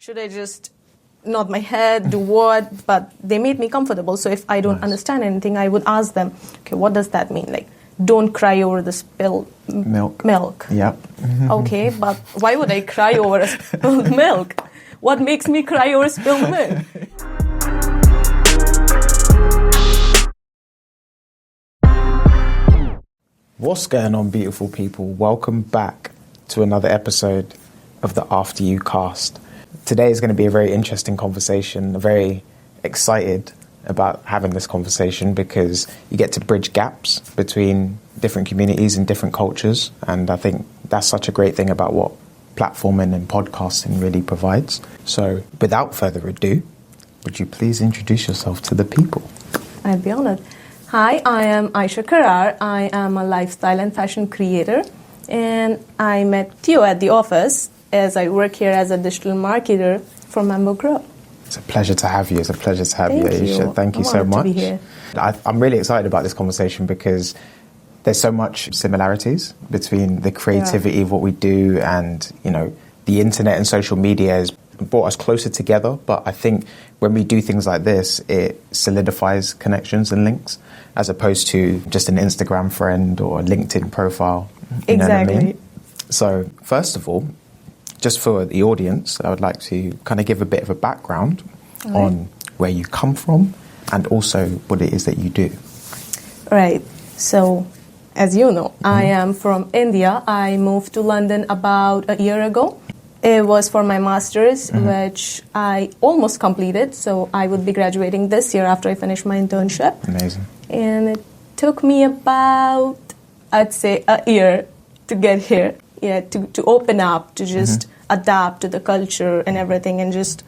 Should I just nod my head, do what? But they made me comfortable. So if I don't understand anything, I would ask them, okay, what does that mean? Like, don't cry over the spilled milk. Yep. Okay, but why would I cry over a spilled milk? What makes me cry over spilled milk? What's going on, beautiful people? Welcome back to another episode of the After You cast. Today is going to be a very interesting conversation. I'm very excited about having this conversation because you get to bridge gaps between different communities and different cultures. And I think that's such a great thing about what platforming and podcasting really provides. So without further ado, would you please introduce yourself to the people? I'd be honored. Hi, I am Ayesha. I am a lifestyle and fashion creator. And I met Theo at the office as I work here as a digital marketer for Member Group. It's a pleasure to have you. It's a pleasure to have you, Ayesha. Thank you so much. To be here. I'm really excited about this conversation because there's so much similarities between the creativity of what we do and, you know, the internet and social media has brought us closer together. But I think when we do things like this, it solidifies connections and links as opposed to just an Instagram friend or a LinkedIn profile. You know what I mean? So first of all, just for the audience, I would like to kind of give a bit of a background on where you come from and also what it is that you do. Right. So, as you know, I am from India. I moved to London about a year ago. It was for my master's, which I almost completed. So I would be graduating this year after I finish my internship. Amazing. And it took me about, I'd say, a year to get here. Yeah, to open up, to just adapt to the culture and everything and just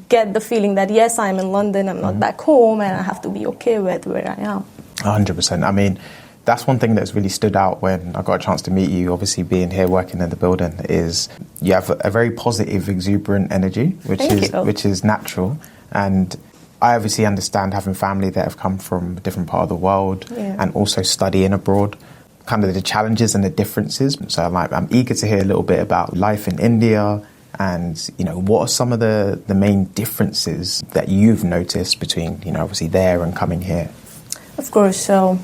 get the feeling that, yes, I'm in London, I'm not back home, and I have to be okay with where I am. 100%. I mean, that's one thing that's really stood out when I got a chance to meet you, obviously being here working in the building, is you have a very positive, exuberant energy, which is natural. And I obviously understand having family that have come from a different part of the world and also studying abroad, kind of the challenges and the differences. So I'm eager to hear a little bit about life in India and, you know, what are some of the main differences that you've noticed between, you know, obviously there and coming here? Of course. So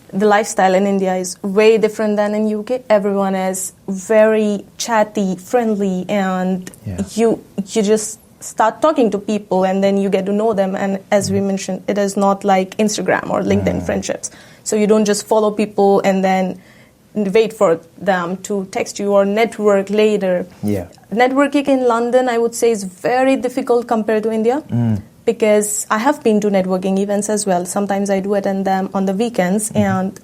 the lifestyle in India is way different than in UK. Everyone is very chatty, friendly, and you just start talking to people and then you get to know them. And as we mentioned, it is not like Instagram or LinkedIn friendships. So you don't just follow people and then wait for them to text you or network later. Yeah. Networking in London, I would say, is very difficult compared to India because I have been to networking events as well. Sometimes I do attend them on the weekends and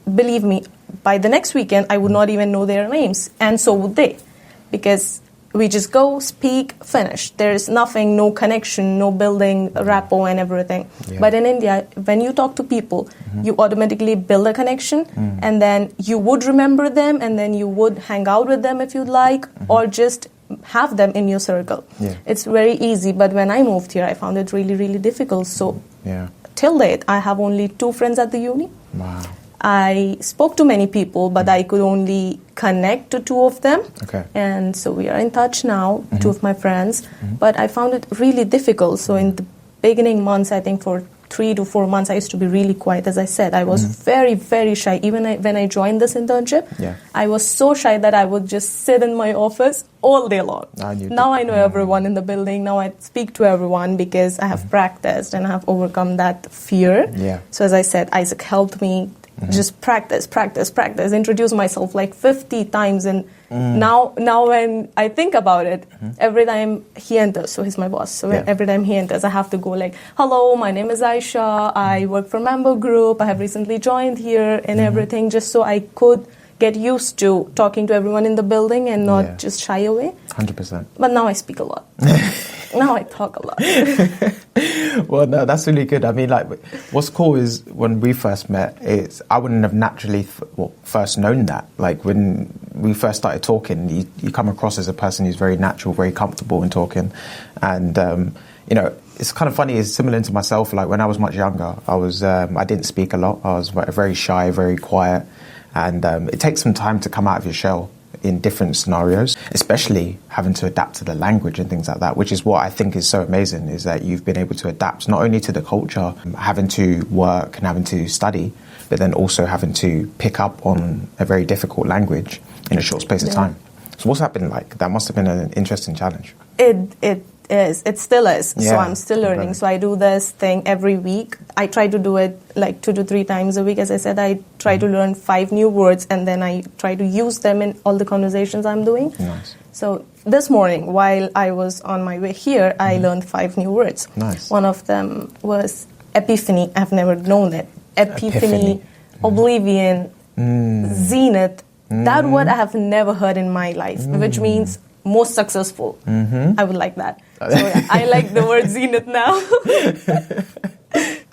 believe me, by the next weekend, I would not even know their names. And so would they, because we just go, speak, finish. There is nothing, no connection, no building rapport and everything. Yeah. But in India, when you talk to people, you automatically build a connection and then you would remember them and then you would hang out with them if you'd like or just have them in your circle. Yeah. It's very easy. But when I moved here, I found it really, really difficult. So till date, I have only 2 friends at the uni. Wow. I spoke to many people, but I could only connect to 2 of them. Okay. And so we are in touch now, 2 of my friends. But I found it really difficult. So in the beginning months, I think for 3 to 4 months, I used to be really quiet. As I said, I was very, very shy. Even when I joined this internship, I was so shy that I would just sit in my office all day long. Now I know everyone in the building. Now I speak to everyone because I have practiced and I have overcome that fear. Yeah. So as I said, Isaac helped me. Just practice, introduce myself like 50 times. And now when I think about it, every time he enters, so he's my boss, so every time he enters, I have to go like, hello, my name is Ayesha, I work for Member Group, I have recently joined here and everything, just so I could get used to talking to everyone in the building and not just shy away. 100%. But now I speak a lot. Now I talk a lot. Well, no, that's really good. I mean, like, what's cool is when we first met, I wouldn't have naturally first known that. Like, when we first started talking, you come across as a person who's very natural, very comfortable in talking. And, you know, it's kind of funny, it's similar to myself. Like, when I was much younger, I didn't speak a lot. I was very shy, very quiet. And it takes some time to come out of your shell in different scenarios, especially having to adapt to the language and things like that, which is what I think is so amazing, is that you've been able to adapt not only to the culture, having to work and having to study, but then also having to pick up on a very difficult language in a short space of time. So what's that been like? That must have been an interesting challenge. It is. It still is. Yeah. So I'm still learning. So I do this thing every week. I try to do it like 2 to 3 times a week. As I said, I try to learn 5 new words, and then I try to use them in all the conversations I'm doing. Nice. So this morning, while I was on my way here, I learned 5 new words. Nice. One of them was epiphany. I've never known it. Epiphany. Oblivion, zenith. That word I have never heard in my life, which means most successful. I would like that. So yeah, I like the word zenith now.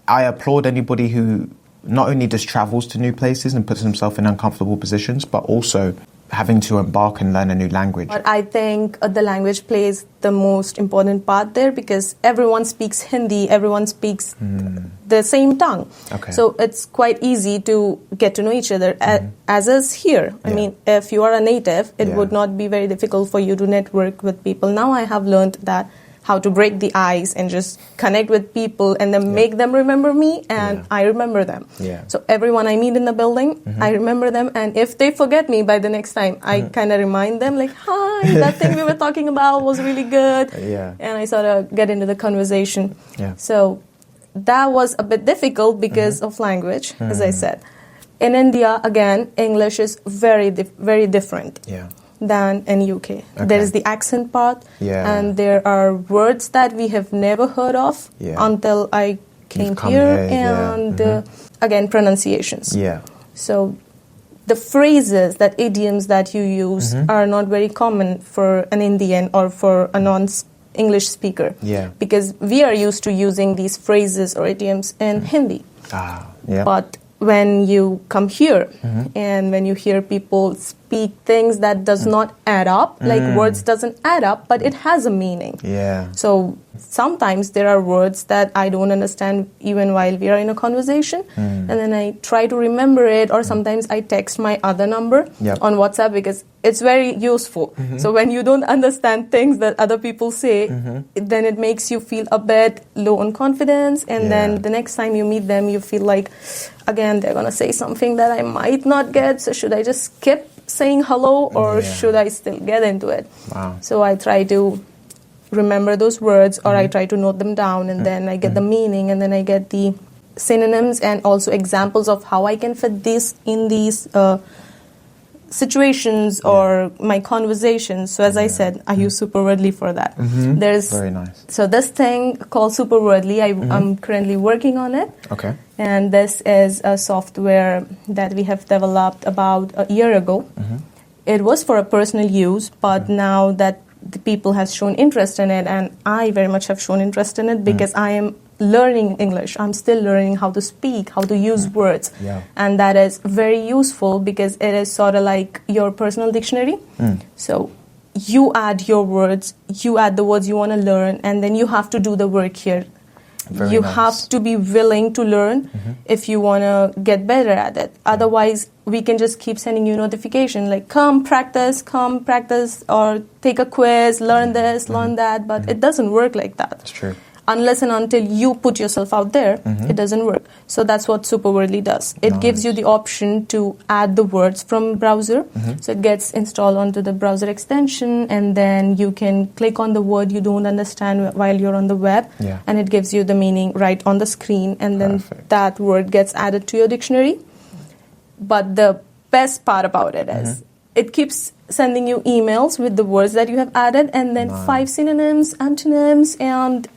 I applaud anybody who not only just travels to new places and puts himself in uncomfortable positions, but also having to embark and learn a new language. But I think the language plays the most important part there, because everyone speaks Hindi, everyone speaks the same tongue. Okay. So it's quite easy to get to know each other, as is here. I mean, if you are a native, it would not be very difficult for you to network with people. Now I have learned that how to break the ice and just connect with people and then make them remember me, and I remember them. So everyone I meet in the building, I remember them, and if they forget me by the next time, I kind of remind them like, hi, that thing we were talking about was really good. And I sort of get into the conversation. So that was a bit difficult because of language, as I said. In India, again, English is very different than in UK. There is the accent part, and there are words that we have never heard of until I came here, and again, pronunciations. So the phrases, that idioms that you use are not very common for an Indian or for a non-English speaker, because we are used to using these phrases or idioms in Hindi. But when you come here and when you hear people speak things that does not add up, like words doesn't add up, but it has a meaning. So sometimes there are words that I don't understand even while we are in a conversation, and then I try to remember it, or sometimes I text my other number on WhatsApp, because it's very useful. So when you don't understand things that other people say, then it makes you feel a bit low on confidence, and then the next time you meet them, you feel like, again, they're going to say something that I might not get, so should I just skip saying hello, or should I still get into it? So I try to remember those words, or I try to note them down, and then I get the meaning, and then I get the synonyms and also examples of how I can fit this in these situations or my conversations. So as I said, I use Superwordly for that. There's very nice. So this thing called Superwordly, I'm currently working on it. And this is a software that we have developed about a year ago. It was for a personal use, but now that the people have shown interest in it, and I very much have shown interest in it, because I am learning English. I'm still learning how to speak, how to use words. And that is very useful, because it is sort of like your personal dictionary. So you add your words, you add the words you want to learn, and then you have to do the work here. You have to be willing to learn if you want to get better at it. Otherwise, we can just keep sending you notification like, come practice, or take a quiz, learn this, learn that. But it doesn't work like that. That's true. Unless and until you put yourself out there, it doesn't work. So that's what Superwordly does. It gives you the option to add the words from browser. So it gets installed onto the browser extension, and then you can click on the word you don't understand while you're on the web, and it gives you the meaning right on the screen, and then that word gets added to your dictionary. But the best part about it is it keeps sending you emails with the words that you have added, and then 5 synonyms, antonyms, and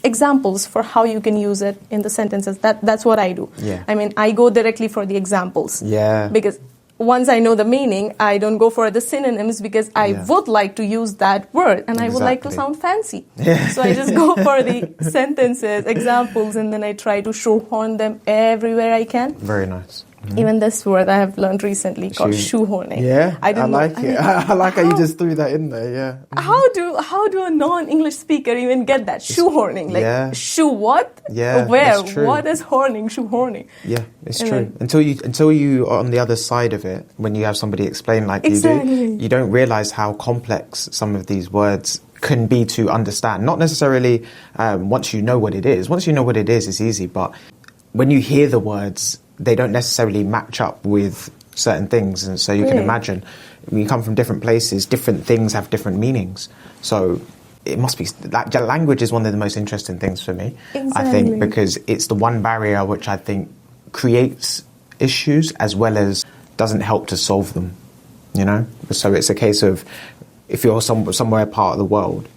examples for how you can use it in the sentences. That's what I do. I mean, I go directly for the examples. Because once I know the meaning, I don't go for the synonyms, because I would like to use that word, and I would like to sound fancy. So I just go for the sentences, examples, and then I try to shoehorn them everywhere I can. Very nice. Even this word I have learned recently called shoehorning. Yeah, I like it. I like how you just threw that in there. Yeah. How do a non-English speaker even get that shoehorning? Like shoe what? Yeah, where? It's true. What is horning? Shoehorning. Yeah, it's true. Until you are on the other side of it, when you have somebody explain like you do, you don't realize how complex some of these words can be to understand. Not necessarily once you know what it is. Once you know what it is, it's easy. But when you hear the words, they don't necessarily match up with certain things. And so you can imagine, when you come from different places, different things have different meanings. So it must be, language is one of the most interesting things for me, I think, because it's the one barrier which I think creates issues as well as doesn't help to solve them, you know? So it's a case of, if you're somewhere part of the world,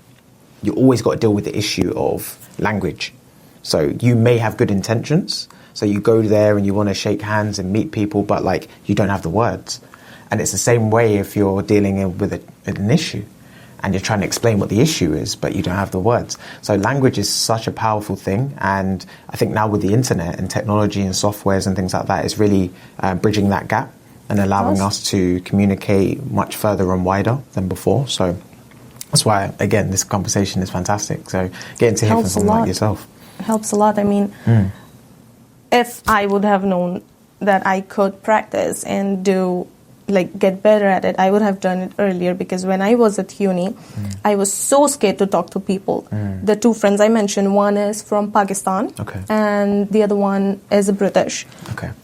you always got to deal with the issue of language. So you may have good intentions, so you go there and you want to shake hands and meet people, but like you don't have the words. And it's the same way if you're dealing with an issue and you're trying to explain what the issue is, but you don't have the words. So language is such a powerful thing, and I think now with the internet and technology and softwares and things like that, it's really bridging that gap and allowing us to communicate much further and wider than before. So that's why, again, this conversation is fantastic. So getting to hear from someone like yourself. It helps a lot. I mean, if I would have known that I could practice and get better at it, I would have done it earlier, because when I was at uni, I was so scared to talk to people. The two friends I mentioned, one is from Pakistan and the other one is British.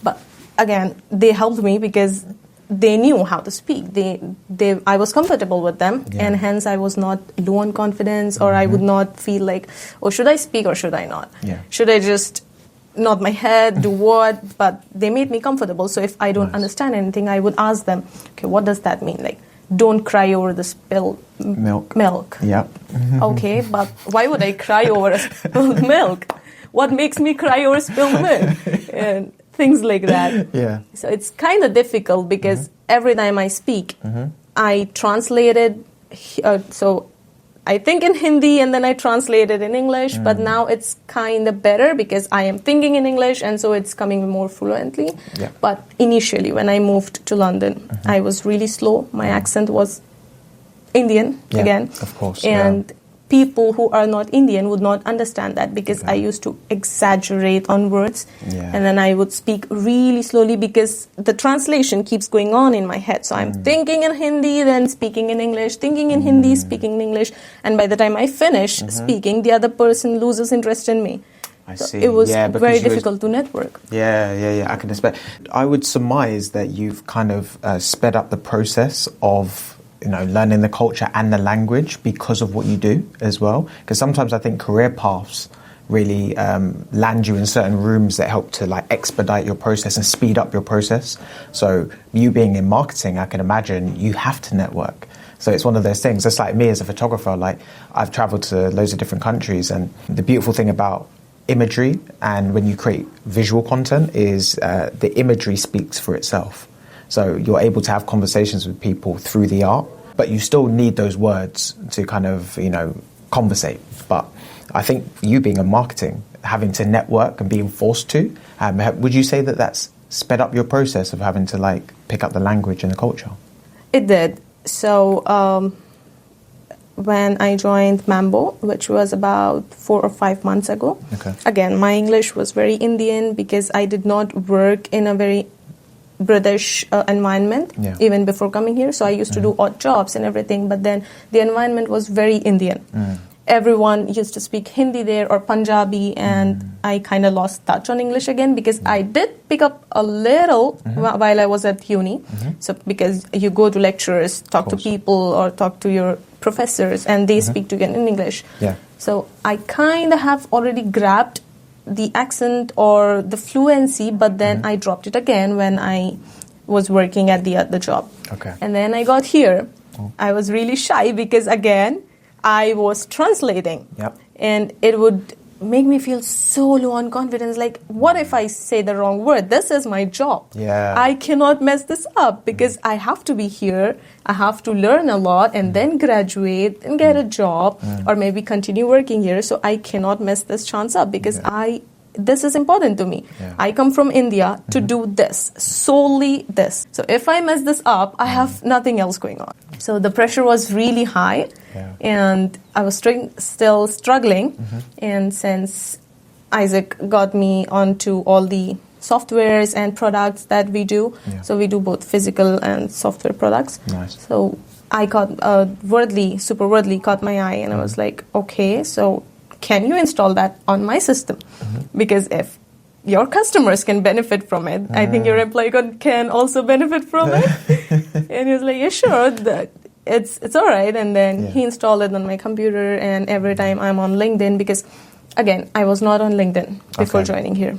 But again, they helped me because they knew how to speak. I was comfortable with them, and hence I was not low on confidence, or I would not feel like, oh, should I speak or should I not? Should I just nod my head, do what? But they made me comfortable. So if I don't understand anything, I would ask them, okay, what does that mean? Like, don't cry over the spilled milk. Okay, but why would I cry over a spilled milk? What makes me cry over spilled milk? And things like that. So it's kind of difficult, because every time I speak, I translate it. So I think in Hindi and then I translate it in English, but now it's kind of better because I am thinking in English, and so it's coming more fluently. But initially, when I moved to London, I was really slow. My accent was Indian again. Of course. And people who are not Indian would not understand that, because I used to exaggerate on words, and then I would speak really slowly because the translation keeps going on in my head. So I'm thinking in Hindi, then speaking in English, thinking in Hindi, speaking in English, and by the time I finish speaking, the other person loses interest in me. I see. It was very difficult to network. I can expect. I would surmise that you've kind of sped up the process of learning the culture and the language because of what you do as well. Because sometimes I think career paths really land you in certain rooms that help to expedite your process and speed up your process. So you being in marketing, I can imagine you have to network. So it's one of those things. Just like me as a photographer, I've traveled to loads of different countries, and the beautiful thing about imagery and when you create visual content is the imagery speaks for itself. So you're able to have conversations with people through the art, but you still need those words to kind of, conversate. But I think you being in marketing, having to network and being forced to, would you say that that's sped up your process of having to pick up the language and the culture? It did. So when I joined Mambo, which was about 4 or 5 months ago, again, my English was very Indian because I did not work in a very British environment even before coming here. So I used to do odd jobs and everything, but then the environment was very Indian. Everyone used to speak Hindi there or Punjabi, and I kind of lost touch on English again because I did pick up a little while I was at uni. So because you go to lectures, talk to people or talk to your professors, and they speak to you in English. So I kind of have already grabbed the accent or the fluency, but then I dropped it again when I was working at the other job. And then I got here. I was really shy because, again, I was translating. And it would make me feel so low on confidence. Like, what if I say the wrong word? This is my job. I cannot mess this up because I have to be here. I have to learn a lot and then graduate and get a job or maybe continue working here. So I cannot mess this chance up because this is important to me. Yeah. I come from India to do this, solely this. So if I mess this up, I have nothing else going on. So the pressure was really high, and I was still struggling. And since Isaac got me onto all the softwares and products that we do, so we do both physical and software products. Nice. So I got Super Wordly caught my eye, and I was like, okay, so can you install that on my system? Because if your customers can benefit from it, I think your employee can also benefit from it. And he was like, yeah, sure, it's all right. And then he installed it on my computer, and every time I'm on LinkedIn, because again, I was not on LinkedIn before joining here.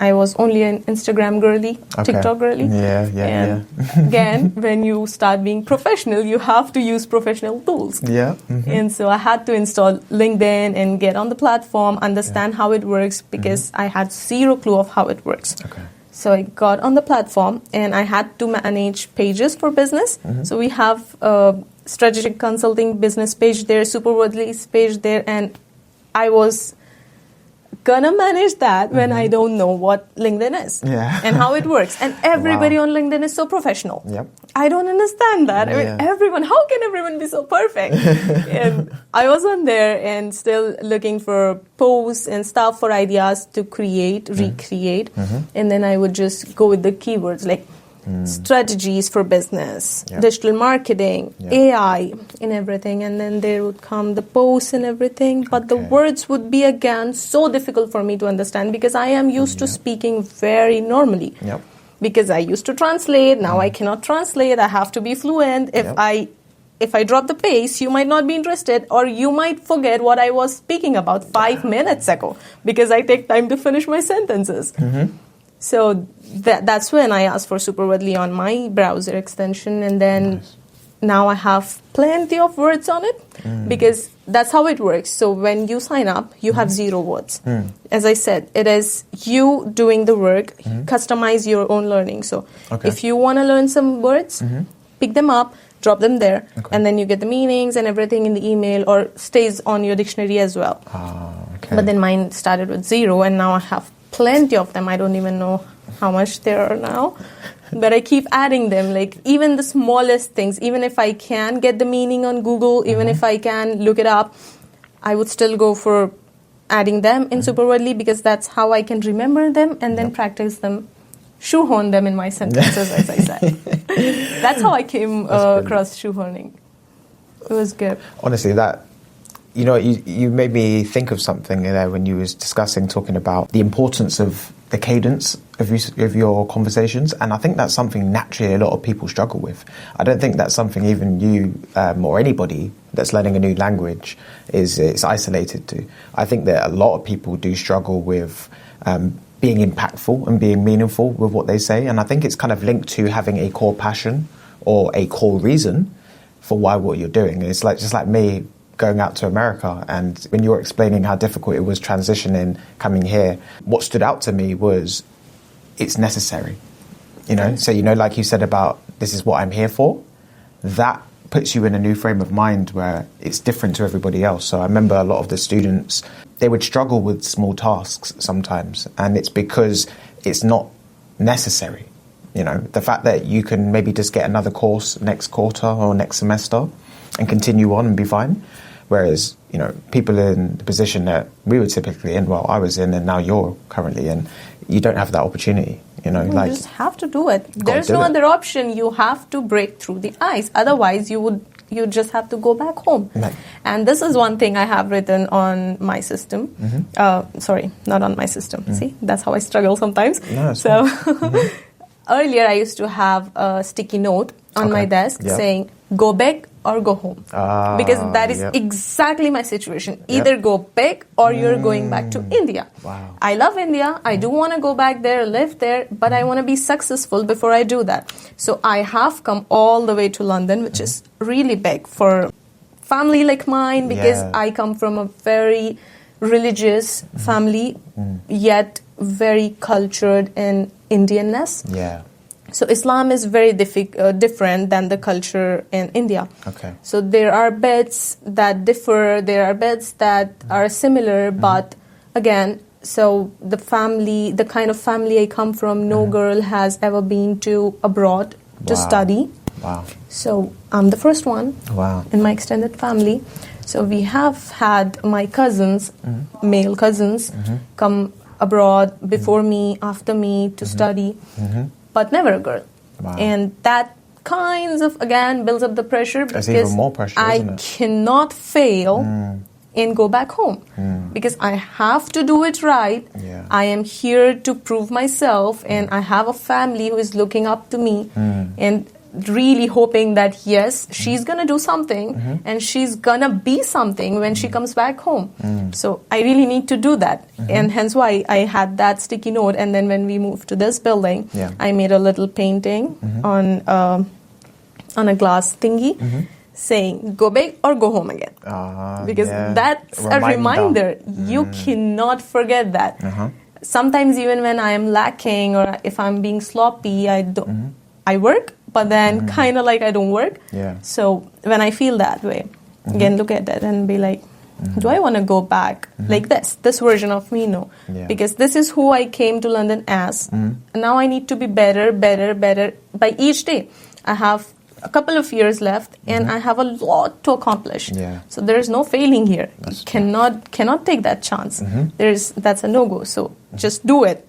I was only an Instagram girly, TikTok girly. And again, when you start being professional, you have to use professional tools. And so I had to install LinkedIn and get on the platform, understand how it works, because I had zero clue of how it works. So I got on the platform, and I had to manage pages for business. So we have a strategic consulting business page there, Super Wordly's page there, and I was gonna manage that when I don't know what LinkedIn is and how it works. And everybody on LinkedIn is so professional. I don't understand that. I mean, how can everyone be so perfect? And I was on there and still looking for posts and stuff for ideas to create, recreate. And then I would just go with the keywords like strategies for business, digital marketing, AI, and everything. And then there would come the posts and everything. But the words would be, again, so difficult for me to understand, because I am used to speaking very normally. Because I used to translate. Now I cannot translate. I have to be fluent. If I drop the pace, you might not be interested, or you might forget what I was speaking about 5 minutes ago, because I take time to finish my sentences. So that's when I asked for Super Wordly on my browser extension, and then now I have plenty of words on it, because that's how it works. So when you sign up, you have 0 words. As I said, it is you doing the work, customize your own learning. So if you want to learn some words, pick them up, drop them there, and then you get the meanings and everything in the email, or stays on your dictionary as well. But then mine started with 0, and now I have plenty of them. I don't even know how much there are now, but I keep adding them. Like even the smallest things, even if I can get the meaning on Google, even if I can look it up, I would still go for adding them in Super Wordly, because that's how I can remember them and then practice them, shoehorn them in my sentences, as I said. That's how I came across shoehorning. It was good. Honestly, you made me think of something there when you was talking about the importance of the cadence of your conversations, and I think that's something naturally a lot of people struggle with. I don't think that's something even you or anybody that's learning a new language is isolated to. I think that a lot of people do struggle with being impactful and being meaningful with what they say, and I think it's kind of linked to having a core passion or a core reason for what you're doing. It's just like me going out to America, and when you were explaining how difficult it was transitioning, coming here, what stood out to me was it's necessary. So like you said about this is what I'm here for, that puts you in a new frame of mind where it's different to everybody else. So I remember a lot of the students, they would struggle with small tasks sometimes, and it's because it's not necessary. The fact that you can maybe just get another course next quarter or next semester and continue on and be fine. Whereas, people in the position that we were typically in, I was in, and now you're currently in, you don't have that opportunity, You just have to do it. There's no other option. You have to break through the ice. Otherwise, you just have to go back home. Right. And this is one thing I have written on my system. Sorry, not on my system. See, that's how I struggle sometimes. No, so earlier I used to have a sticky note on my desk saying, go big or go home. Because that is exactly my situation. Either go big or you're going back to India. Wow. I love India. I do want to go back there, live there, but I want to be successful before I do that. So I have come all the way to London, which is really big for family like mine, because I come from a very religious family, yet very cultured in Indianness. Yeah. So Islam is very different than the culture in India. Okay. So there are bits that differ, there are bits that are similar, but again, So the kind of family I come from, no girl has ever been to abroad to study. Wow. So I'm the first one in my extended family. So we have had my cousins, male cousins, come abroad before me, after me to study, but never a girl. Wow. And that kind of, again, builds up the pressure There's because even more pressure, isn't it? I cannot fail and go back home because I have to do it right. Yeah. I am here to prove myself, and I have a family who is looking up to me and really hoping that, yes, she's going to do something and she's going to be something when she comes back home. So I really need to do that. And hence why I had that sticky note. And then when we moved to this building, I made a little painting on a glass thingy saying, go big or go home again. Because that's a reminder. You cannot forget that. Sometimes even when I am lacking or if I'm being sloppy, I work, but then kind of like I don't work. So when I feel that way, again, look at that and be like, do I want to go back like this version of me? No. Because this is who I came to London as. And now I need to be better by each day. I have a couple of years left and I have a lot to accomplish. So there is no failing here. You cannot take that chance. That's a no-go. So just do it.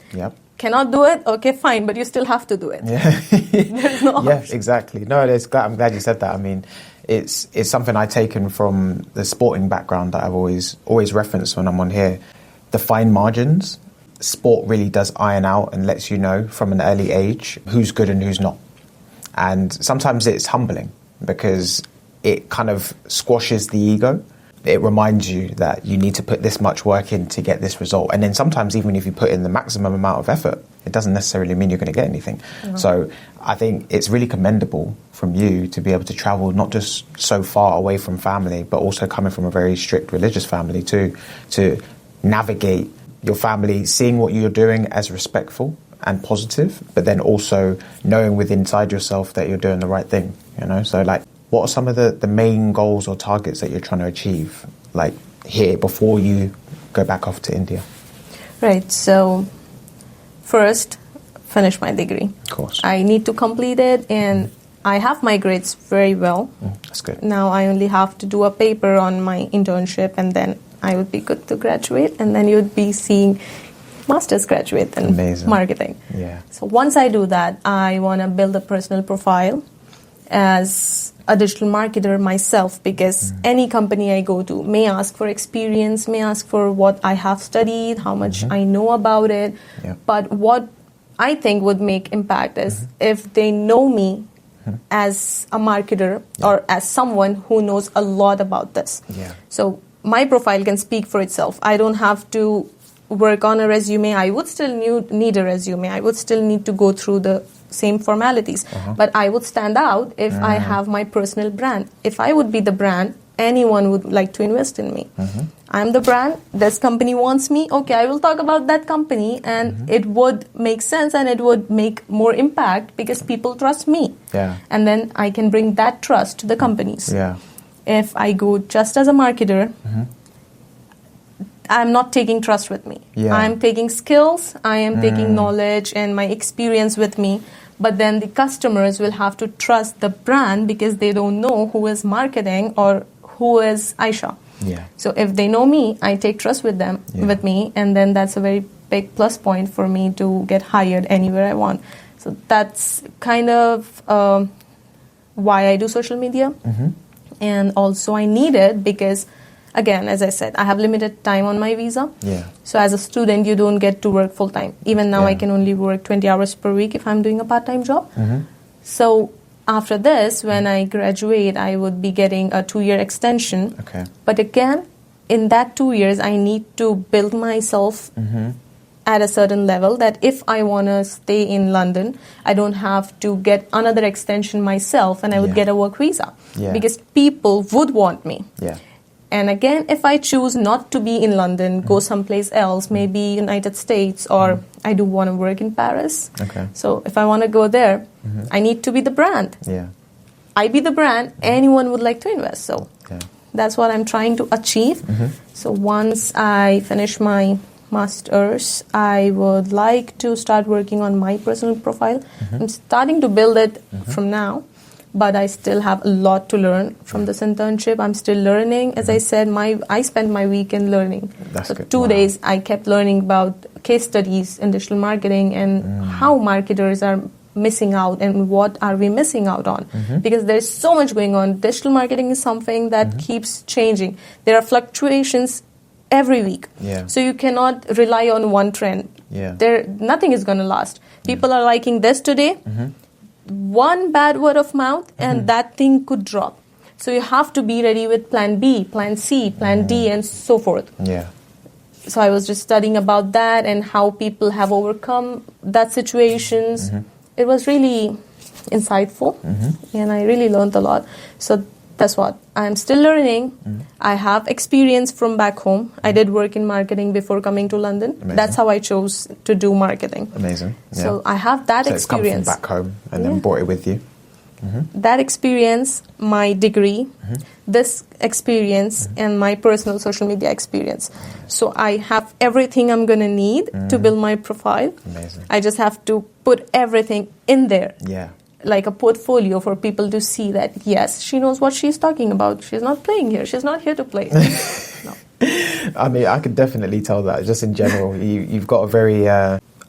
Cannot do it? Okay, fine, but you still have to do it. There's no option. Exactly. No, I'm glad you said that. I mean, it's something I've taken from the sporting background that I've always referenced when I'm on here. The fine margins, sport really does iron out and lets you know from an early age who's good and who's not. And sometimes it's humbling because it kind of squashes the ego. It reminds you that you need to put this much work in to get this result. And then sometimes even if you put in the maximum amount of effort, it doesn't necessarily mean you're going to get anything. So I think it's really commendable from you to be able to travel not just so far away from family, but also coming from a very strict religious family too, to navigate your family, seeing what you're doing as respectful and positive, but then also knowing within inside yourself that you're doing the right thing, you know? So like, what are some of the main goals or targets that you're trying to achieve, like here, before you go back off to India? Right, so first, finish my degree. Of course. I need to complete it, and I have my grades very well. That's good. Now I only have to do a paper on my internship, and then I would be good to graduate, and then you would be seeing master's graduate in marketing. So once I do that, I want to build a personal profile as a digital marketer myself, because any company I go to may ask for experience, may ask for what I have studied, how much I know about it. But what I think would make impact is if they know me as a marketer or as someone who knows a lot about this. So my profile can speak for itself. I don't have to work on a resume. I would still need a resume. I would still need to go through the same formalities. But I would stand out if I have my personal brand. If I would be the brand, anyone would like to invest in me. I'm the brand, this company wants me, okay, I will talk about that company, and it would make sense and it would make more impact because people trust me. And then I can bring that trust to the companies. If I go just as a marketer, I'm not taking trust with me. I'm taking skills, I am taking knowledge and my experience with me. But then the customers will have to trust the brand because they don't know who is marketing or who is Ayesha. So if they know me, I take trust with them, with me, and then that's a very big plus point for me to get hired anywhere I want. So that's kind of why I do social media. And also I need it because, again, as I said, I have limited time on my visa. So as a student, you don't get to work full time. Even now, I can only work 20 hours per week if I'm doing a part-time job. So after this, when I graduate, I would be getting a 2-year extension. But again, in that 2 years, I need to build myself at a certain level that if I want to stay in London, I don't have to get another extension myself and I would get a work visa. Because people would want me. And again, if I choose not to be in London, go someplace else, maybe United States, or I do want to work in Paris. So if I want to go there, I need to be the brand. I be the brand, anyone would like to invest. So that's what I'm trying to achieve. So once I finish my master's, I would like to start working on my personal profile. I'm starting to build it from now, but I still have a lot to learn from this internship. I'm still learning. As I said, I spent my weekend learning. That's so good. 2 days, I kept learning about case studies in digital marketing and how marketers are missing out and what are we missing out on, because there's so much going on. Digital marketing is something that keeps changing. There are fluctuations every week, so you cannot rely on one trend. Nothing is going to last. People are liking this today, one bad word of mouth and that thing could drop. So you have to be ready with plan B, plan C, plan D and so forth. So I was just studying about that and how people have overcome that situations. It was really insightful and I really learned a lot. So that's what I'm still learning. I have experience from back home. I did work in marketing before coming to London. Amazing. That's how I chose to do marketing. Amazing. So I have that so experience. It's come from back home and then brought it with you. That experience, my degree, this experience, and my personal social media experience. So I have everything I'm going to need to build my profile. Amazing. I just have to put everything in there. Like a portfolio for people to see that, yes, she knows what she's talking about. She's not playing here. She's not here to play. No. I mean, I could definitely tell that just in general. You've got a very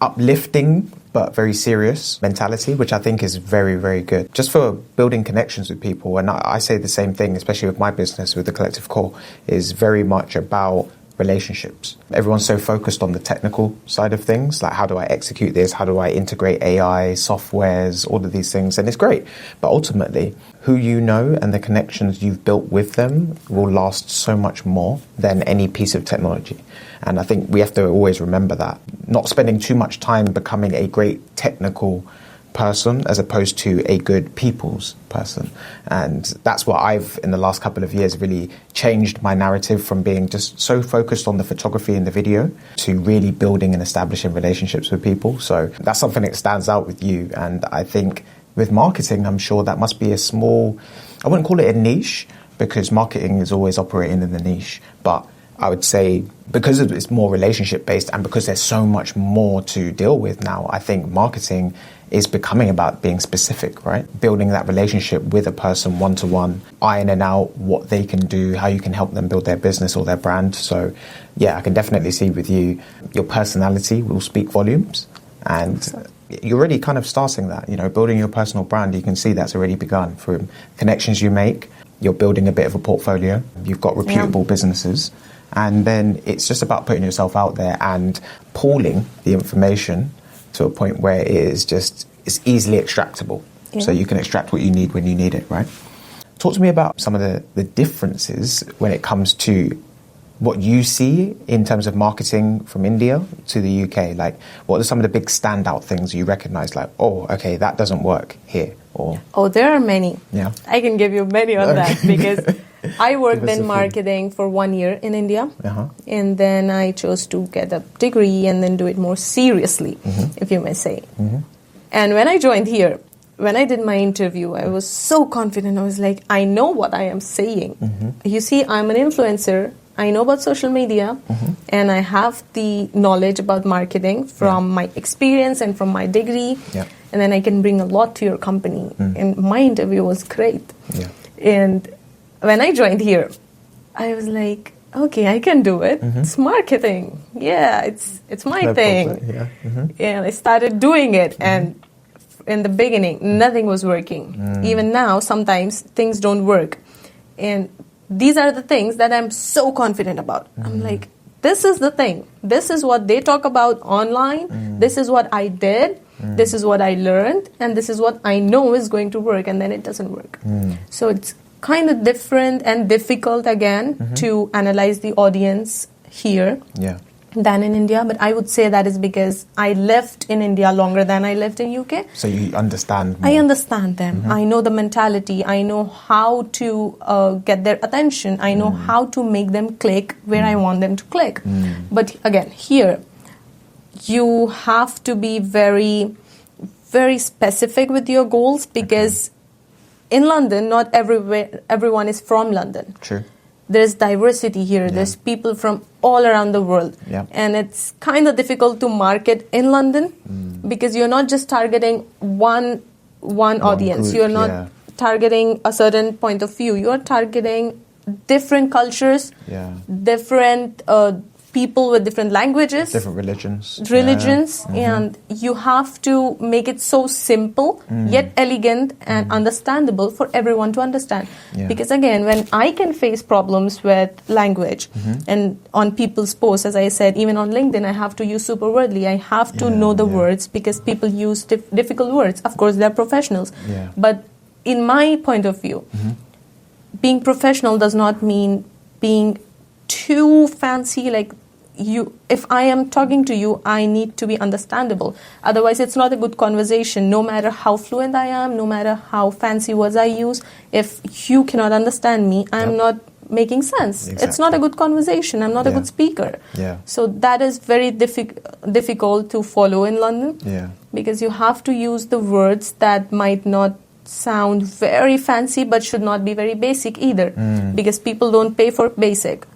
uplifting but very serious mentality, which I think is very, very good. Just for building connections with people, and I say the same thing, especially with my business, with the Collective Core, is very much about relationships. Everyone's so focused on the technical side of things, like how do I execute this, how do I integrate AI, softwares, all of these things, and it's great. But ultimately, who you know and the connections you've built with them will last so much more than any piece of technology. And I think we have to always remember that. Not spending too much time becoming a great technical person as opposed to a good people's person. And that's what I've, in the last couple of years, really changed my narrative from being just so focused on the photography and the video to really building and establishing relationships with people. So that's something that stands out with you. And I think with marketing, I'm sure that must be a small, I wouldn't call it a niche, because marketing is always operating in the niche, but I would say because it's more relationship based and because there's so much more to deal with now, I think marketing is becoming about being specific, right? Building that relationship with a person one-to-one, ironing out what they can do, how you can help them build their business or their brand. So yeah, I can definitely see with you, your personality will speak volumes, and you're already kind of starting that, building your personal brand. You can see that's already begun from connections you make. You're building a bit of a portfolio. You've got reputable businesses. And then it's just about putting yourself out there and pooling the information to a point where it's easily extractable. So you can extract what you need when you need it, right? Talk to me about some of the differences when it comes to what you see in terms of marketing from India to the UK. Like, what are some of the big standout things you recognize? Like, oh, okay, that doesn't work here. Or there are many. Yeah, I can give you many on that because I worked in marketing for 1 year in India, and then I chose to get a degree and then do it more seriously, if you may say. And when I joined here, when I did my interview, I was so confident. I was like, I know what I am saying. You see, I'm an influencer. I know about social media, and I have the knowledge about marketing from my experience and from my degree. And then I can bring a lot to your company. And my interview was great. And when I joined here, I was like, okay, I can do it. It's marketing. Yeah, it's my thing. And I started doing it. And in the beginning, nothing was working. Even now, sometimes things don't work. And these are the things that I'm so confident about. I'm like, this is the thing. This is what they talk about online. This is what I did. This is what I learned. And this is what I know is going to work. And then it doesn't work. So it's kind of different and difficult again to analyze the audience here than in India. But I would say that is because I lived in India longer than I lived in UK. So you understand more. I understand them. I know the mentality. I know how to get their attention. I know how to make them click where I want them to click. But again, here, you have to be very, very specific with your goals because in London, not everyone is from London. True. there's diversity here. There's people from all around the world. And it's kind of difficult to market in London because you're not just targeting one audience. Group, you're not targeting a certain point of view. You're targeting different cultures, different people with different languages, different religions, and you have to make it so simple yet elegant and understandable for everyone to understand. Because again, when I can face problems with language and on people's posts, as I said, even on LinkedIn, I have to use super wordly. I have to know the words because people use difficult words. Of course, they're professionals, but in my point of view, being professional does not mean being too fancy. Like if I am talking to you, I need to be understandable. Otherwise, it's not a good conversation. No matter how fluent I am, no matter how fancy words I use, if you cannot understand me, I'm not making sense. Exactly. It's not a good conversation. I'm not a good speaker. So that is very difficult to follow in London because you have to use the words that might not sound very fancy but should not be very basic either because people don't pay for basic.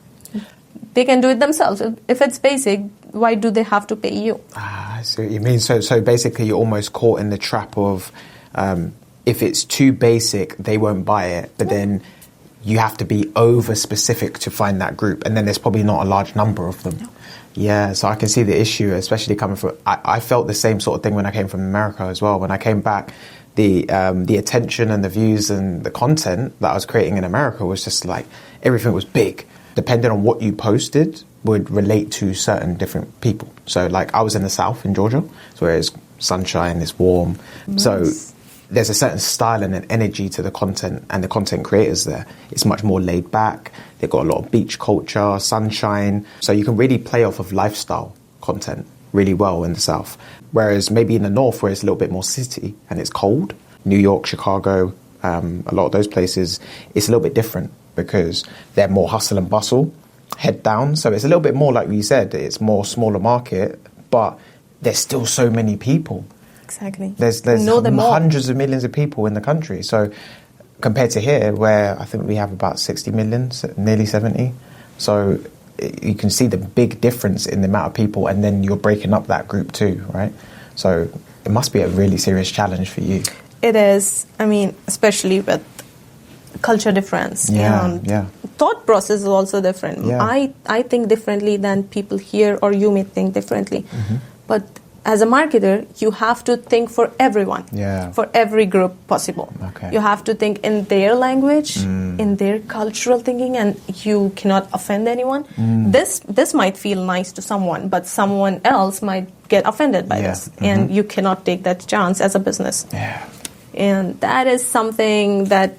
They can do it themselves. If it's basic, why do they have to pay you? I see what you mean. So basically you're almost caught in the trap of if it's too basic, they won't buy it. But then you have to be over specific to find that group. And then there's probably not a large number of them. Yeah, so I can see the issue, especially coming from... I felt the same sort of thing when I came from America as well. When I came back, the attention and the views and the content that I was creating in America was just like, everything was big. Depending on what you posted would relate to certain different people. So like I was in the South in Georgia, so where it's sunshine, it's warm. Nice. So there's a certain style and an energy to the content and the content creators there. It's much more laid back. They've got a lot of beach culture, sunshine. So you can really play off of lifestyle content really well in the South. Whereas maybe in the North where it's a little bit more city and it's cold, New York, Chicago, a lot of those places, it's a little bit different. Because they're more hustle and bustle, head down. So it's a little bit more like you said, it's more smaller market, but there's still so many people. Exactly. There's hundreds of millions of people in the country. So compared to here, where I think we have about 60 million, nearly 70. So you can see the big difference in the amount of people, and then you're breaking up that group too, right? So it must be a really serious challenge for you. It is. I mean, especially with culture difference and thought process is also different. I think differently than people here, or you may think differently. But as a marketer, you have to think for everyone, for every group possible. You have to think in their language, in their cultural thinking, and you cannot offend anyone. This might feel nice to someone, but someone else might get offended by this, and you cannot take that chance as a business. And that is something that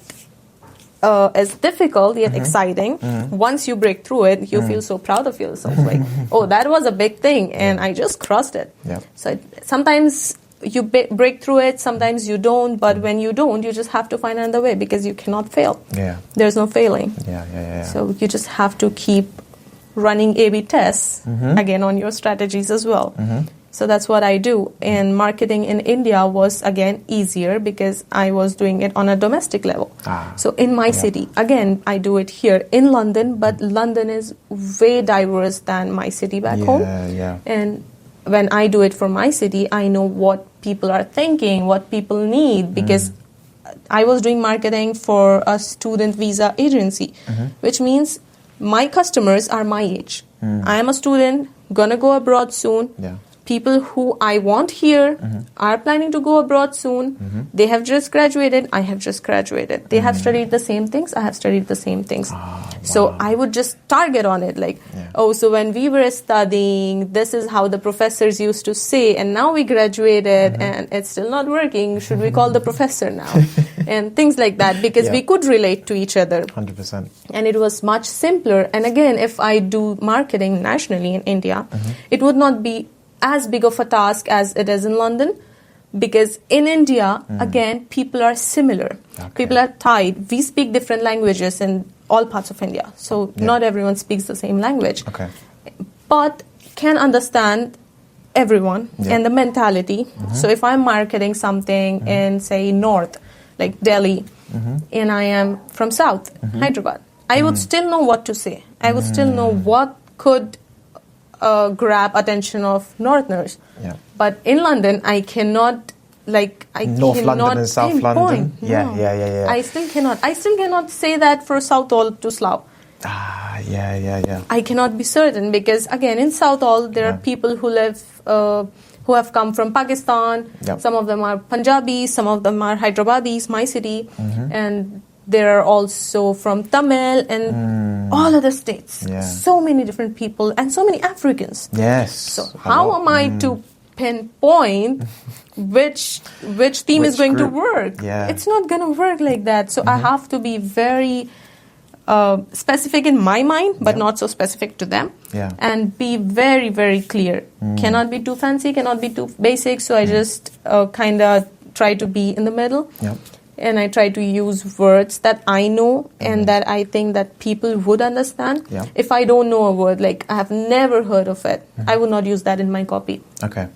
is difficult yet exciting. Once you break through it, you feel so proud of yourself. Like, oh, that was a big thing, and I just crossed it. So sometimes you break through it, sometimes you don't. But when you don't, you just have to find another way because you cannot fail. There's no failing. So you just have to keep running A/B tests again on your strategies as well. So that's what I do. And marketing in India was, again, easier because I was doing it on a domestic level. So in my city, again, I do it here in London, but London is way diverse than my city back home. And when I do it for my city, I know what people are thinking, what people need, because I was doing marketing for a student visa agency, which means my customers are my age. I am a student, gonna go abroad soon. People who I want here are planning to go abroad soon. They have just graduated. I have just graduated. They have studied the same things. I have studied the same things. So I would just target on it like, oh, so when we were studying, this is how the professors used to say, and now we graduated and it's still not working. Should we call the professor now? And things like that, because we could relate to each other. 100%. And it was much simpler. And again, if I do marketing nationally in India, it would not be as big of a task as it is in London, because in India, again, people are similar. People are tied. We speak different languages in all parts of India. So not everyone speaks the same language. But can understand everyone and the mentality. So if I'm marketing something in, say, North, like Delhi, and I am from South, Hyderabad, I would still know what to say. I would still know what could grab attention of Northerners. Yeah. But in London, I cannot, North London and South London. Yeah. I still cannot say that for Southall to Slough. Yeah. I cannot be certain because, again, in Southall, there are people who live, who have come from Pakistan. Yep. Some of them are Punjabis, some of them are Hyderabadis, my city. And there are also from Tamil and all other states. Yeah. So many different people and so many Africans. Yes. So how am I to pinpoint which theme is going group? to work? Yeah. It's not going to work like that. So I have to be very specific in my mind, but not so specific to them. Yeah. And be very, very clear. Cannot be too fancy, cannot be too basic. So I just kind of try to be in the middle. Yep. And I try to use words that I know and that I think that people would understand. Yeah. If I don't know a word, like I have never heard of it, I would not use that in my copy. Okay.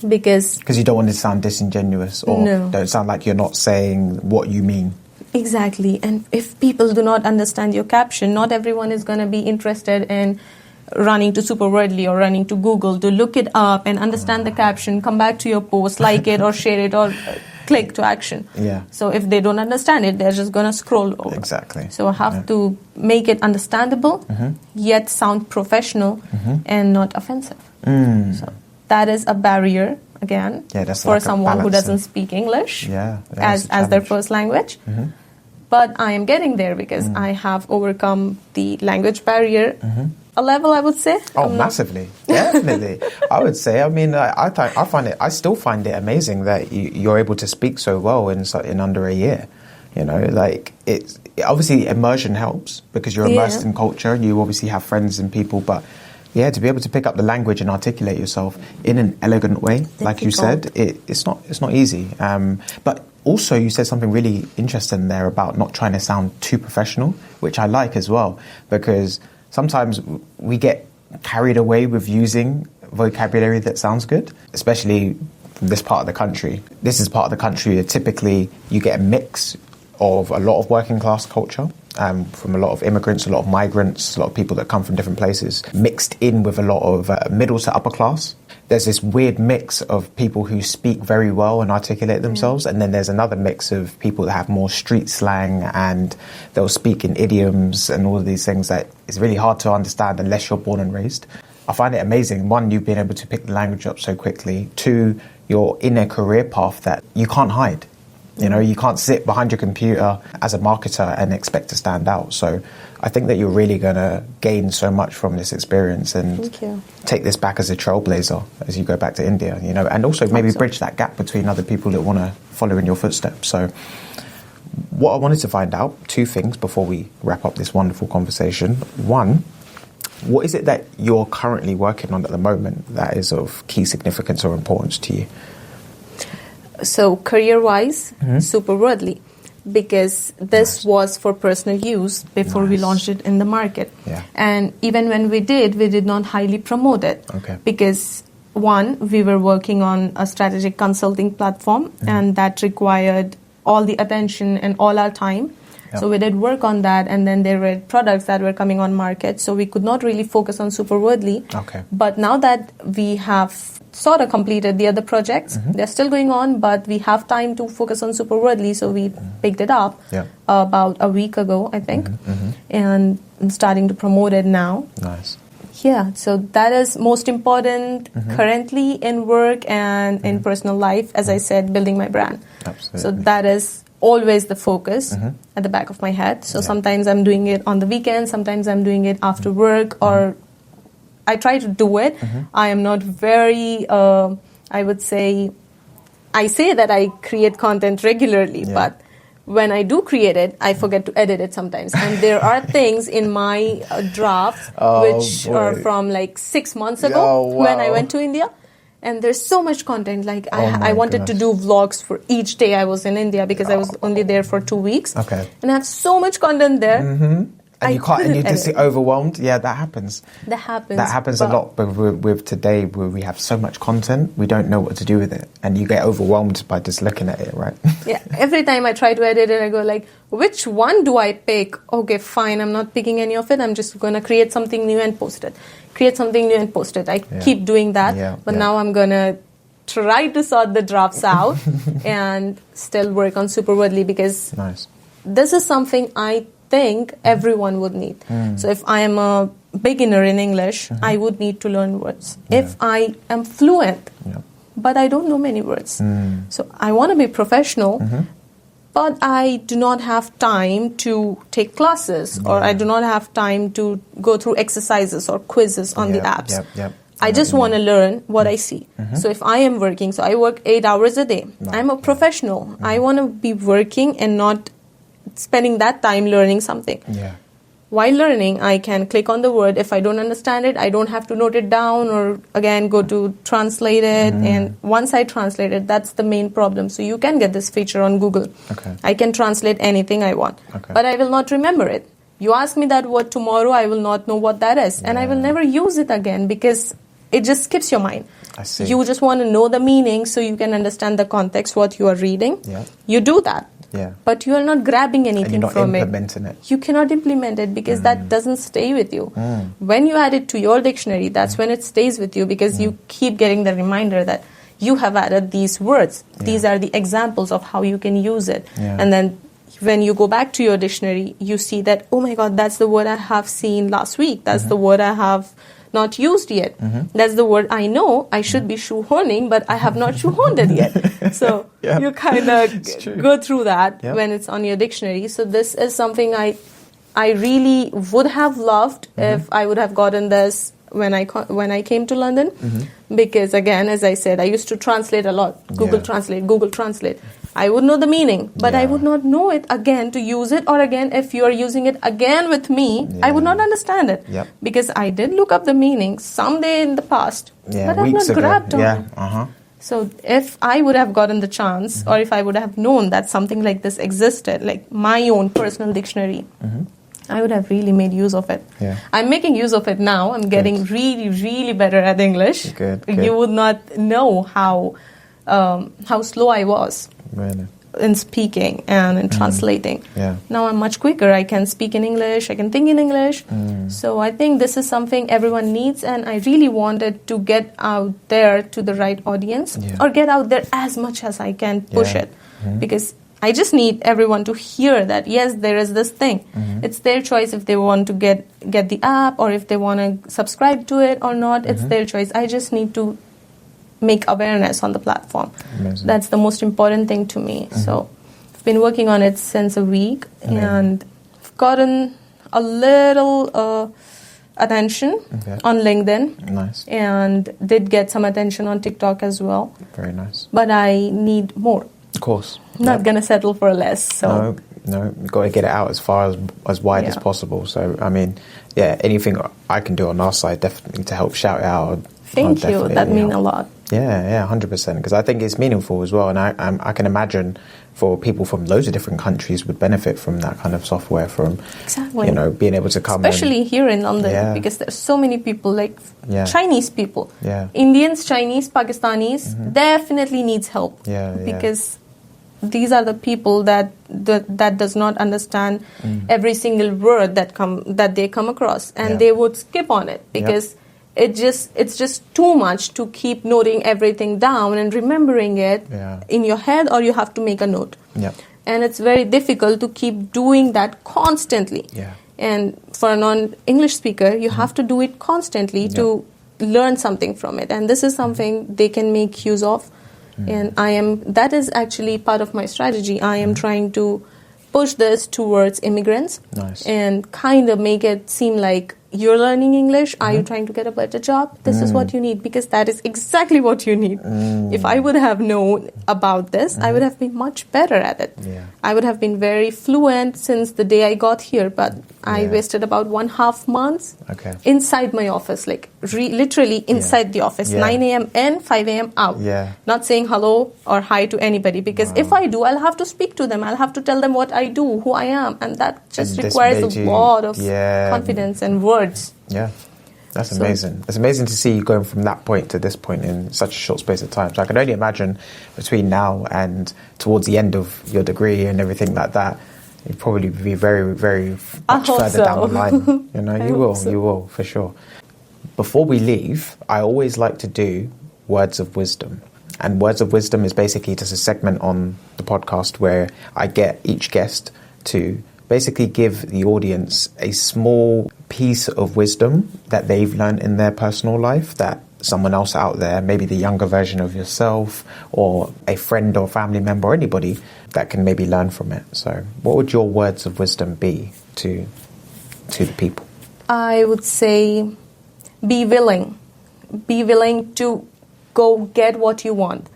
Because you don't want to sound disingenuous or don't sound like you're not saying what you mean. Exactly. And if people do not understand your caption, not everyone is going to be interested in running to Superwordly or running to Google to look it up and understand the caption, come back to your post, like it or share it or click to action. Yeah. So if they don't understand it, they're just going to scroll over. Exactly. So I have to make it understandable, yet sound professional and not offensive. So that is a barrier, again, that's for like someone who doesn't speak English as their first language. But I am getting there because I have overcome the language barrier a level, I would say. Oh, massively. Definitely. I would say, I mean, I still find it amazing that you're able to speak so well in under a year. You know, like obviously immersion helps because you're immersed in culture and you obviously have friends and people, but to be able to pick up the language and articulate yourself in an elegant way, like you said, it's not easy. But also you said something really interesting there about not trying to sound too professional, which I like as well, because sometimes we get carried away with using vocabulary that sounds good, especially from this part of the country. This is part of the country where typically you get a mix of a lot of working class culture, from a lot of immigrants, a lot of migrants, a lot of people that come from different places, mixed in with a lot of middle to upper class. There's this weird mix of people who speak very well and articulate themselves, and then there's another mix of people that have more street slang and they'll speak in idioms and all of these things that is really hard to understand unless you're born and raised. I find it amazing. One, you've been able to pick the language up so quickly. Two, you're in a career path that you can't hide. You know, you can't sit behind your computer as a marketer and expect to stand out. So I think that you're really going to gain so much from this experience and take this back as a trailblazer as you go back to India, you know, and also maybe bridge that gap between other people that want to follow in your footsteps. So what I wanted to find out, two things before we wrap up this wonderful conversation. One, what is it that you're currently working on at the moment that is of key significance or importance to you? So career-wise, Superwordly, because this was for personal use before we launched it in the market. Yeah. And even when we did not highly promote it. Okay. Because one, we were working on a strategic consulting platform and that required all the attention and all our time. Yep. So we did work on that, and then there were products that were coming on market, so we could not really focus on Superwordly. Okay. But now that we have sort of completed the other projects, they're still going on, but we have time to focus on Superwordly, so we picked it up about a week ago, I think, and I'm starting to promote it now. Nice. Yeah, so that is most important currently in work and in personal life, as I said, building my brand. Absolutely. So that is always the focus at the back of my head. So sometimes I'm doing it on the weekend, sometimes I'm doing it after work, or I try to do it. I am not very, I would say, I say that I create content regularly, but when I do create it, I forget to edit it sometimes. And there are things in my drafts which are from like 6 months ago when I went to India. And there's so much content. Like I wanted to do vlogs for each day I was in India because I was only there for 2 weeks. Okay. And I have so much content there. And you can't, and you're just overwhelmed. Yeah, that happens. That happens. That happens a lot. But with today, where we have so much content, we don't know what to do with it, and you get overwhelmed by just looking at it, right? Yeah. Every time I try to edit it, I go like, which one do I pick? Okay, fine. I'm not picking any of it. I'm just gonna create something new and post it. Create something new and post it. I keep doing that. But now I'm gonna try to sort the drafts out and still work on super wordly, because this is something I think everyone would need. So if I am a beginner in English, I would need to learn words. If I am fluent, but I don't know many words, so I want to be professional, but I do not have time to take classes, or I do not have time to go through exercises or quizzes on the apps. I just want to learn what I see. So if I am working, so I work 8 hours a day. I'm a professional. I want to be working and not spending that time learning something. While learning, I can click on the word. If I don't understand it, I don't have to note it down or again go to translate it. And once I translate it, that's the main problem. So you can get this feature on Google. I can translate anything I want, but I will not remember it. You ask me that word tomorrow, I will not know what that is, and I will never use it again, because it just skips your mind. I see. You just want to know the meaning so you can understand the context, what you are reading. You do that. But you are not grabbing anything from it. And you're not implementing it. You cannot implement it because that doesn't stay with you. When you add it to your dictionary, that's when it stays with you, because you keep getting the reminder that you have added these words. These are the examples of how you can use it. And then when you go back to your dictionary, you see that, oh my God, that's the word I have seen last week. That's the word I have not used yet. That's the word I know I should be shoehorning, but I have not shoehorned it yet. So you kind of go through that when it's on your dictionary. So this is something I really would have loved if I would have gotten this when I came to London, because again, as I said, I used to translate a lot. Google Translate. I would know the meaning, but I would not know it again to use it, or again, if you are using it again with me, I would not understand it, because I did look up the meaning someday in the past, but I've not grabbed on it. So if I would have gotten the chance, or if I would have known that something like this existed, like my own personal dictionary, I would have really made use of it. I'm making use of it now. I'm getting really, really better at English. You would not know how slow I was in speaking and in translating. Now I'm much quicker. I can speak in English. I can think in English. So I think this is something everyone needs, and I really wanted to get out there to the right audience, or get out there as much as I can push it, because I just need everyone to hear that, yes, there is this thing. It's their choice if they want to get the app, or if they want to subscribe to it or not. It's their choice. I just need to make awareness on the platform. That's the most important thing to me. So I've been working on it since a week, and I've gotten a little attention on LinkedIn. And did get some attention on TikTok as well. Very nice. But I need more. Of course. Not going to settle for less. So. No, you've got to get it out as wide as possible. So, I mean, anything I can do on our side, definitely to help shout it out. Thank you. That means a lot. Yeah, 100%. Because I think it's meaningful as well. And I can imagine for people from loads of different countries would benefit from that kind of software, from being able to come especially here in London, because there's so many people, like Chinese people, Indians, Chinese, Pakistanis, definitely needs help, because these are the people that does not understand every single word that they come across, and they would skip on it, because it's just too much to keep noting everything down and remembering it in your head, or you have to make a note. And it's very difficult to keep doing that constantly. And for a non-English speaker, you have to do it constantly to learn something from it. And this is something they can make use of. And that is actually part of my strategy. I am trying to push this towards immigrants and kind of make it seem like you're learning English. Are you trying to get a better job? This is what you need, because that is exactly what you need. If I would have known about this, I would have been much better at it. I would have been very fluent since the day I got here, but I wasted about 1.5 months inside my office, like literally inside the office, 9 a.m. in, 5 a.m. out. Not saying hello or hi to anybody, because if I do, I'll have to speak to them. I'll have to tell them what I do, who I am. And that just requires a lot of confidence and words. Yeah. That's amazing. It's amazing to see you going from that point to this point in such a short space of time. So I can only imagine between now and towards the end of your degree and everything like that, you'd probably be very, very much further down the line. You know, you will, for sure. Before we leave, I always like to do Words of Wisdom. And Words of Wisdom is basically just a segment on the podcast where I get each guest to basically give the audience a small piece of wisdom that they've learned in their personal life that someone else out there, maybe the younger version of yourself or a friend or family member or anybody that can maybe learn from it. So what would your words of wisdom be to the people? I would say be willing. Be willing to go get what you want.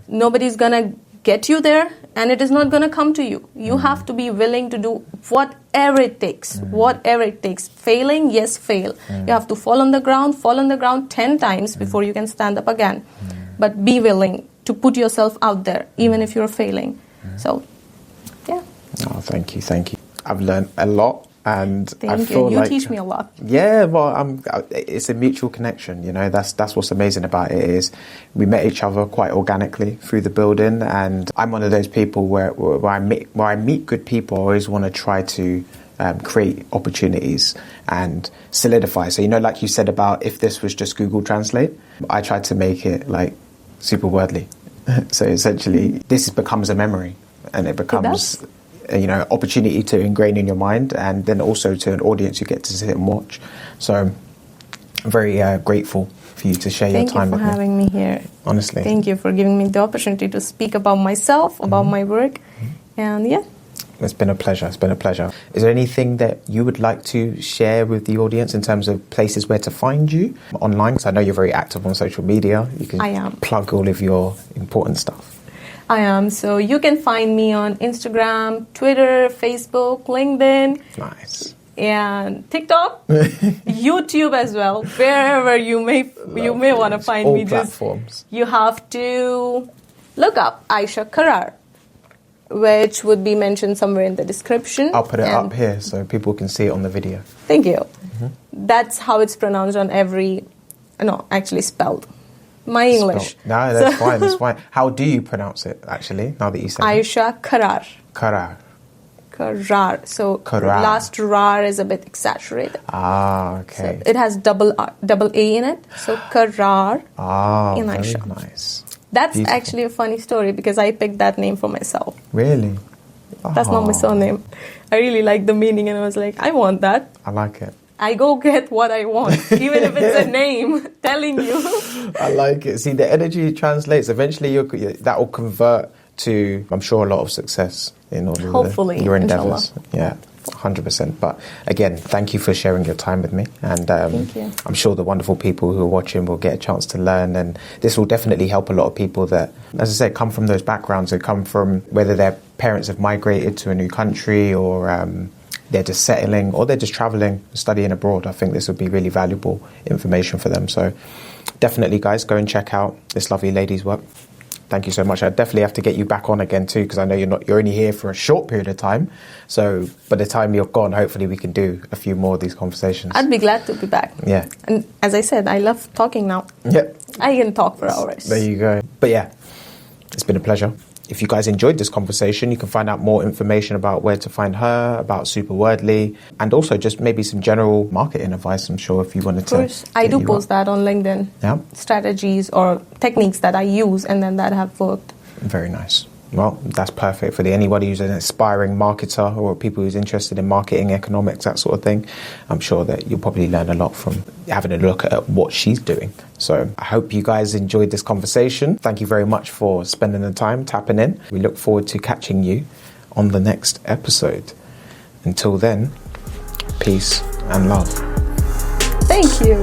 Nobody's going to get you there, and it is not going to come to you. You have to be willing to do whatever it takes. Whatever it takes. Failing, yes, fail. You have to fall on the ground 10 times before you can stand up again. But be willing to put yourself out there, even if you're failing. So, yeah. Oh, thank you. I've learned a lot. And Thank you. You teach me a lot. Yeah, well, it's a mutual connection. You know, that's what's amazing about it is we met each other quite organically through the building, and I'm one of those people where I meet good people. I always want to try to create opportunities and solidify. So, you know, like you said about if this was just Google Translate, I tried to make it like super wordly. So essentially, this becomes a memory, and it becomes opportunity to ingrain in your mind, and then also to an audience you get to sit and watch. So I'm very grateful for you to share your time with me. Thank you for having me here. Honestly. Thank you for giving me the opportunity to speak about myself, about my work. And it's been a pleasure. Is there anything that you would like to share with the audience in terms of places where to find you online? Because I know you're very active on social media. You can plug all of your important stuff. I am. So you can find me on Instagram, Twitter, Facebook, LinkedIn. Nice. And TikTok, YouTube as well. Wherever you may want to find all me. Platforms. You have to look up Ayesha Karar, which would be mentioned somewhere in the description. I'll put it up here so people can see it on the video. Thank you. That's how it's pronounced on spelled. My English. No, that's fine. That's fine. How do you pronounce it, actually, now that you said it? Ayesha Karar. Karar. So Karar. Last rar is a bit exaggerated. Ah, okay. So it has double A in it. So Karar in Ayesha. Very nice. That's beautiful. Actually a funny story because I picked that name for myself. Really? That's not my surname. I really like the meaning and I was like, I want that. I like it. I go get what I want, even if it's a name telling you. I like it. See, the energy translates. Eventually, that will convert to, I'm sure, a lot of success in all Hopefully, your endeavours. inshallah. Yeah, 100%. But again, thank you for sharing your time with me. And thank you. I'm sure the wonderful people who are watching will get a chance to learn. And this will definitely help a lot of people that, as I said, come from those backgrounds. They come from whether their parents have migrated to a new country or they're just settling or they're just traveling, studying abroad. I think this would be really valuable information for them. So definitely, guys, go and check out this lovely lady's work. Thank you so much. I definitely have to get you back on again too, because I know you're only here for a short period of time. So by the time you're gone, hopefully we can do a few more of these conversations. I'd be glad to be back. Yeah. And as I said, I love talking now. Yep. I can talk for hours. There you go. But yeah, it's been a pleasure. If you guys enjoyed this conversation, you can find out more information about where to find her, about Super Wordly, and also just maybe some general marketing advice, I'm sure, if you wanted to. Of course. I do post that on LinkedIn. Yeah. Strategies or techniques that I use and then that have worked. Very nice. Well, that's perfect for anybody who's an aspiring marketer or people who's interested in marketing, economics, that sort of thing. I'm sure that you'll probably learn a lot from having a look at what she's doing. So I hope you guys enjoyed this conversation. Thank you very much for spending the time tapping in. We look forward to catching you on the next episode. Until then, peace and love. Thank you.